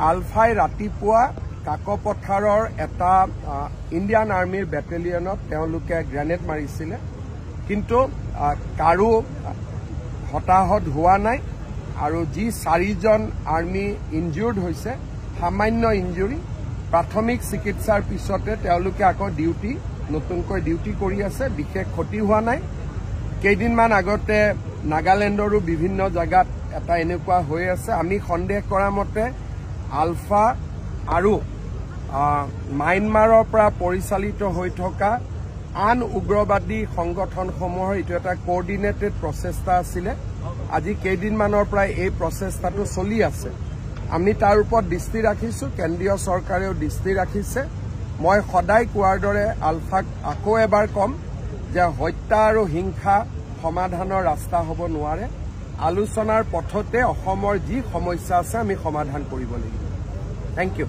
আলফাই ৰাতিপুৱা কাকপথাৰৰ এটা ইণ্ডিয়ান আৰ্মিৰ বেটেলিয়নত তেওঁলোকে গ্ৰেনেড মাৰিছিলে, কিন্তু কাৰো হতাহত হোৱা নাই আৰু যি 4জন আৰ্মি ইনজুৰ্ড হৈছে, সামান্য ইনজুৰি, প্ৰাথমিক চিকিৎসাৰ পিছতে তেওঁলোকে আকৌ নতুনকৈ ডিউটি কৰি আছে, বিশেষ ক্ষতি হোৱা নাই। কেইদিনমান আগতে নাগালেণ্ডৰো বিভিন্ন জাগাত এটা এনেকুৱা হৈ আছে। আমি সন্দেহ কৰা মতে আলফা আৰু মায়ানমাৰৰ পৰা পৰিচালিত হৈ থকা আন উগ্ৰবাদী সংগঠনসমূহৰ এইটো এটা কোঅৰ্ডিনেটেড প্ৰচেষ্টা আছিলে। আজি কেইদিনমানৰ পৰা এই প্ৰচেষ্টাটো চলি আছে। আমি তাৰ ওপৰত দৃষ্টি ৰাখিছো, কেন্দ্ৰীয় চৰকাৰেও দৃষ্টি ৰাখিছে। মই সদায় কোৱাৰ দৰে আলফাক আকৌ এবাৰ কম যে হত্যা আৰু হিংসা সমাধানৰ ৰাস্তা হ'ব নোৱাৰে। আলোচনাৰ পথতে অসমৰ যি সমস্যা আছে আমি সমাধান কৰিব লাগিব। Thank U.